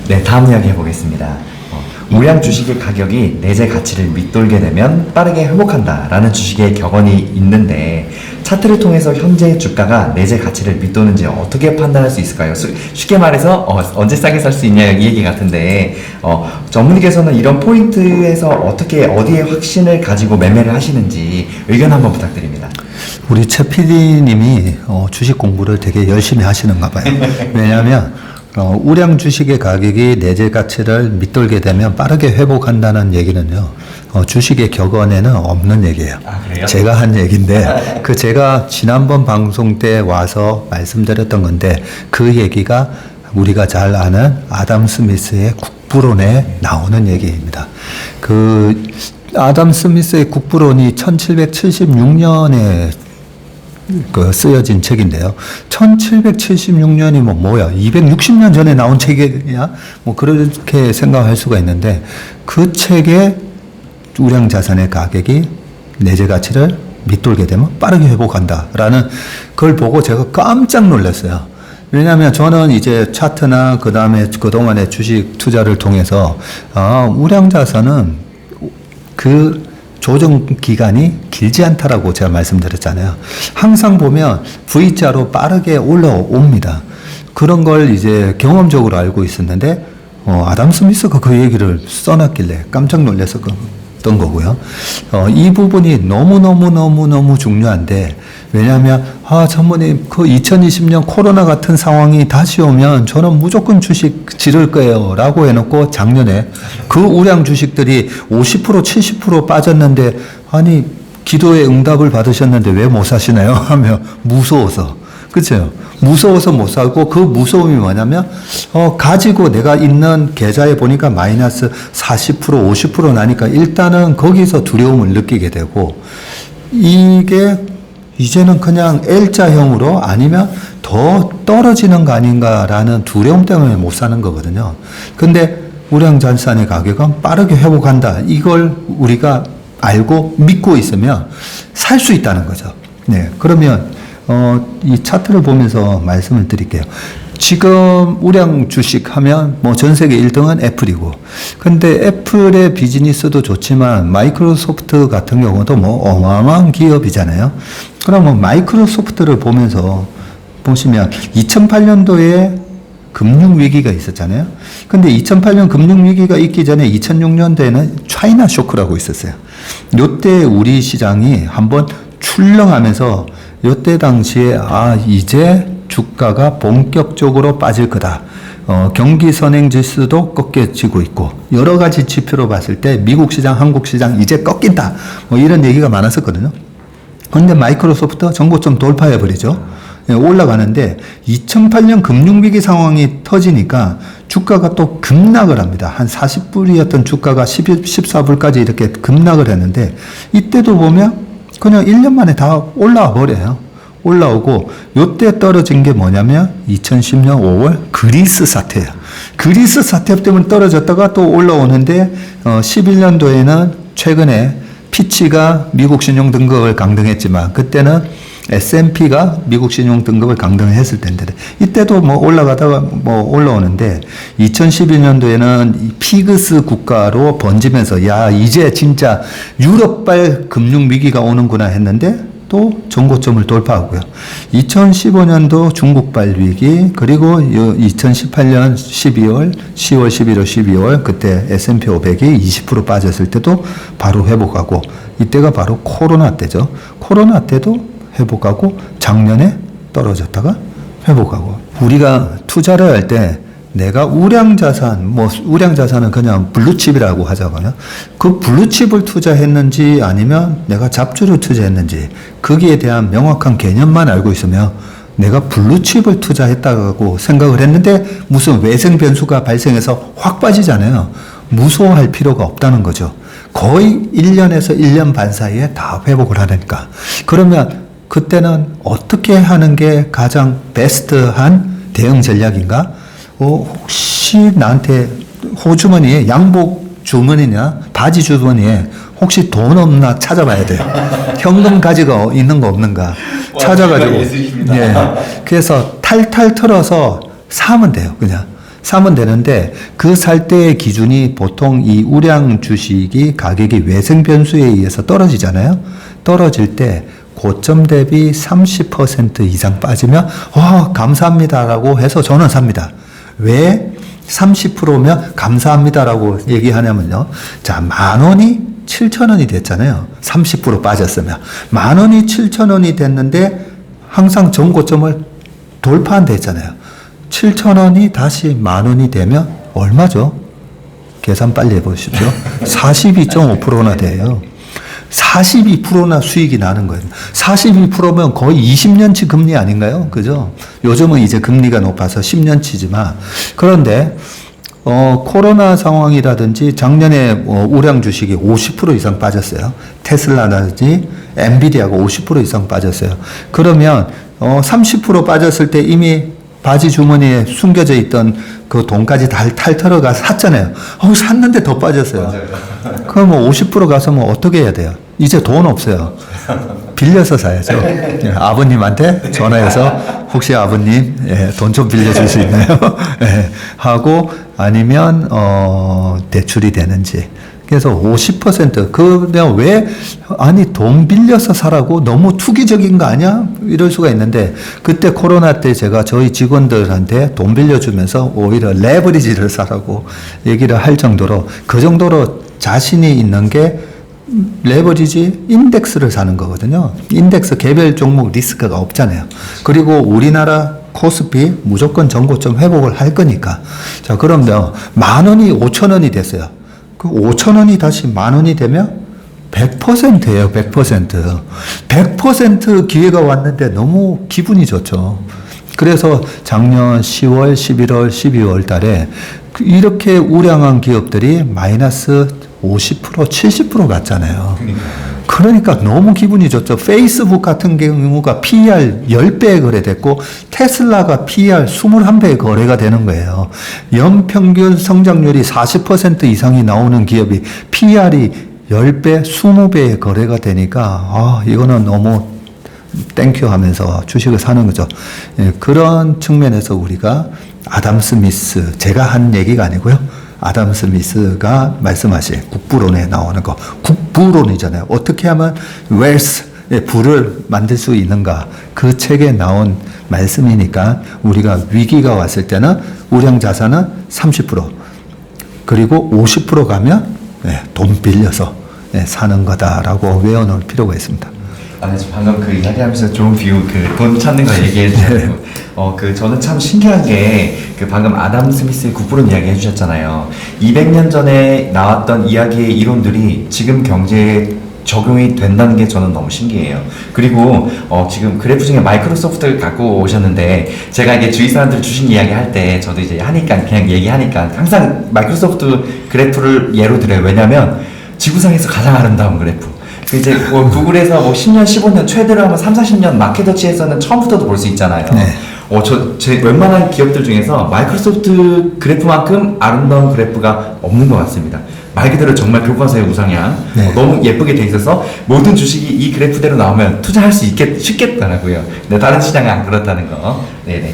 네, 다음 이야기 해보겠습니다. 우량 주식의 가격이 내재 가치를 밑돌게 되면 빠르게 회복한다라는 주식의 격언이 있는데 차트를 통해서 현재 주가가 내재 가치를 밑도는지 어떻게 판단할 수 있을까요? 쉽게 말해서 언제 싸게 살 수 있냐 이 얘기 같은데 전문가께서는 이런 포인트에서 어떻게 어디에 확신을 가지고 매매를 하시는지 의견 한번 부탁드립니다. 우리 최 PD님이 주식 공부를 되게 열심히 하시는가 봐요. 왜냐하면 우량 주식의 가격이 내재 가치를 밑돌게 되면 빠르게 회복한다는 얘기는요, 주식의 격언에는 없는 얘기예요. 아, 그래요? 제가 한 얘기인데, 제가 지난번 방송 때 와서 말씀드렸던 건데, 그 얘기가 우리가 잘 아는 아담 스미스의 국부론에 나오는 얘기입니다. 아담 스미스의 국부론이 1776년에 쓰여진 책인데요. 1776년이 뭐야? 260년 전에 나온 책이야? 그렇게 생각할 수가 있는데, 그 책에 우량 자산의 가격이 내재 가치를 밑돌게 되면 빠르게 회복한다라는 걸 보고 제가 깜짝 놀랐어요. 왜냐하면 저는 이제 차트나 그 다음에 그동안의 주식 투자를 통해서, 우량 자산은 조정 기간이 길지 않다라고 제가 말씀드렸잖아요. 항상 보면 V자로 빠르게 올라옵니다. 그런 걸 이제 경험적으로 알고 있었는데, 아담 스미스가 그 얘기를 써놨길래 깜짝 놀랐었던 거고요. 이 부분이 너무 중요한데, 왜냐하면, 전무님, 2020년 코로나 같은 상황이 다시 오면 저는 무조건 주식 지를 거예요. 라고 해놓고 작년에 그 우량 주식들이 50%, 70% 빠졌는데, 아니, 기도의 응답을 받으셨는데 왜 못 사시나요? 하며 무서워서. 그쵸? 무서워서 못 사고, 그 무서움이 뭐냐면, 가지고 내가 있는 계좌에 보니까 마이너스 40%, 50% 나니까 일단은 거기서 두려움을 느끼게 되고, 이게 이제는 그냥 L자형으로 아니면 더 떨어지는 거 아닌가라는 두려움 때문에 못 사는 거거든요. 근데 우량 자산의 가격은 빠르게 회복한다. 이걸 우리가 알고 믿고 있으면 살 수 있다는 거죠. 네. 그러면, 이 차트를 보면서 말씀을 드릴게요. 지금 우량 주식 하면 전 세계 1등은 애플이고, 근데 애플의 비즈니스도 좋지만 마이크로소프트 같은 경우도 어마어마한 기업이잖아요. 그러면 마이크로소프트를 보시면 2008년도에 금융위기가 있었잖아요. 근데 2008년 금융위기가 있기 전에 2006년도에는 차이나 쇼크라고 있었어요. 요때 우리 시장이 한번 출렁하면서 요때 당시에 이제 주가가 본격적으로 빠질 거다. 경기 선행 지수도 꺾여지고 있고 여러 가지 지표로 봤을 때 미국 시장, 한국 시장 이제 꺾인다. 이런 얘기가 많았었거든요. 그런데 마이크로소프트 정고점 돌파해 버리죠. 올라가는데 2008년 금융위기 상황이 터지니까 주가가 또 급락을 합니다. 한 40불이었던 주가가 14불까지 이렇게 급락을 했는데 이때도 보면 그냥 1년 만에 다 올라와 버려요. 올라오고 요때 떨어진 게 뭐냐면 2010년 5월 그리스 사태예요. 그리스 사태 때문에 떨어졌다가 또 올라오는데 11년도에는 최근에 피치가 미국 신용 등급을 강등했지만 그때는 S&P가 미국 신용 등급을 강등했을 텐데 이때도 올라가다가 올라오는데 2012년도에는 피그스 국가로 번지면서 이제 진짜 유럽발 금융 위기가 오는구나 했는데 또 전고점을 돌파하고요. 2015년도 중국발 위기 그리고 2018년 12월, 10월, 11월, 12월 그때 S&P 500이 20% 빠졌을 때도 바로 회복하고 이때가 바로 코로나 때죠. 코로나 때도 회복하고 작년에 떨어졌다가 회복하고 우리가 투자를 할 때 내가 우량 자산은 그냥 블루칩이라고 하자고요. 그 블루칩을 투자했는지 아니면 내가 잡주를 투자했는지 거기에 대한 명확한 개념만 알고 있으면 내가 블루칩을 투자했다고 생각을 했는데 무슨 외생 변수가 발생해서 확 빠지잖아요. 무서워할 필요가 없다는 거죠. 거의 1년에서 1년 반 사이에 다 회복을 하니까. 그러면 그때는 어떻게 하는 게 가장 베스트한 대응 전략인가? 혹시 나한테 호주머니에 양복 주머니냐 바지 주머니에 혹시 돈 없나 찾아봐야 돼요. 현금 가지고 있는 거 없는가 찾아가지고. 예. 그래서 탈탈 털어서 사면 돼요. 그냥 사면 되는데 그 살 때의 기준이 보통 이 우량 주식이 가격이 외생 변수에 의해서 떨어지잖아요. 떨어질 때 고점 대비 30% 이상 빠지면 감사합니다라고 해서 저는 삽니다. 왜 30%면 감사합니다라고 얘기하냐면요. 자, 10,000원이 7,000원이 됐잖아요. 30% 빠졌으면 10,000원이 7,000원이 됐는데 항상 전고점을 돌파한 데 있잖아요. 7,000원이 다시 10,000원이 되면 얼마죠? 계산 빨리 해보십시오. 42.5%나 돼요. 42%나 수익이 나는 거예요. 42%면 거의 20년치 금리 아닌가요? 그죠? 요즘은 이제 금리가 높아서 10년치지만. 그런데, 코로나 상황이라든지 작년에 우량 주식이 50% 이상 빠졌어요. 테슬라라든지 엔비디아가 50% 이상 빠졌어요. 그러면, 30% 빠졌을 때 이미 바지 주머니에 숨겨져 있던 그 돈까지 탈털어가 샀잖아요. 샀는데 더 빠졌어요. 그럼 50% 가서 어떻게 해야 돼요? 이제 돈 없어요. 빌려서 사야죠. 아버님한테 전화해서 혹시 아버님 돈 좀 빌려줄 수 있나요? 하고 아니면 대출이 되는지. 그래서 50% 그냥 왜 아니 돈 빌려서 사라고 너무 투기적인 거 아니야? 이럴 수가 있는데 그때 코로나 때 제가 저희 직원들한테 돈 빌려주면서 오히려 레버리지를 사라고 얘기를 할 정도로 그 정도로 자신이 있는 게 레버리지 인덱스를 사는 거거든요. 인덱스 개별 종목 리스크가 없잖아요. 그리고 우리나라 코스피 무조건 전고점 회복을 할 거니까. 자, 그럼요. 10,000원이 5,000원이 됐어요. 그 5,000원이 다시 10,000원이 되면 100%예요, 100%. 100% 기회가 왔는데 너무 기분이 좋죠. 그래서 작년 10월, 11월, 12월 달에 이렇게 우량한 기업들이 마이너스 50%, 70% 갔잖아요. 그러니까 너무 기분이 좋죠. 페이스북 같은 경우가 PER 10배 거래됐고 테슬라가 PER 21배 거래가 되는 거예요. 연평균 성장률이 40% 이상이 나오는 기업이 PER이 10배, 20배의 거래가 되니까 이거는 너무 땡큐 하면서 주식을 사는 거죠. 그런 측면에서 우리가 아담 스미스, 제가 한 얘기가 아니고요. 아담 스미스가 말씀하신 국부론에 나오는 거. 국부론이잖아요. 어떻게 하면 웰스의 부를 만들 수 있는가. 그 책에 나온 말씀이니까 우리가 위기가 왔을 때는 우량 자산은 30% 그리고 50% 가면 돈 빌려서 사는 거다라고 외워놓을 필요가 있습니다. 방금 그 이야기하면서 좋은 비유, 돈 찾는 거 얘기했잖아요. 저는 참 신기한 게, 방금 아담 스미스의 국부론 이야기 해주셨잖아요. 200년 전에 나왔던 이야기의 이론들이 지금 경제에 적용이 된다는 게 저는 너무 신기해요. 그리고, 지금 그래프 중에 마이크로소프트를 갖고 오셨는데, 제가 이게 주위 사람들 주식 이야기 할 때, 저도 이제 그냥 얘기하니까, 항상 마이크로소프트 그래프를 예로 들어요. 왜냐면, 지구상에서 가장 아름다운 그래프. 이제 구글에서 10년, 15년 최대로 하면 3, 40년 마켓워치에서는 처음부터도 볼 수 있잖아요. 네. 제 웬만한 기업들 중에서 마이크로소프트 그래프만큼 아름다운 그래프가 없는 것 같습니다. 말 그대로 정말 교과서의 우상향. 네. 너무 예쁘게 돼 있어서 모든 주식이 이 그래프대로 나오면 투자할 수 쉽겠더라고요. 근데 다른 시장은 안 그렇다는 거. 네네.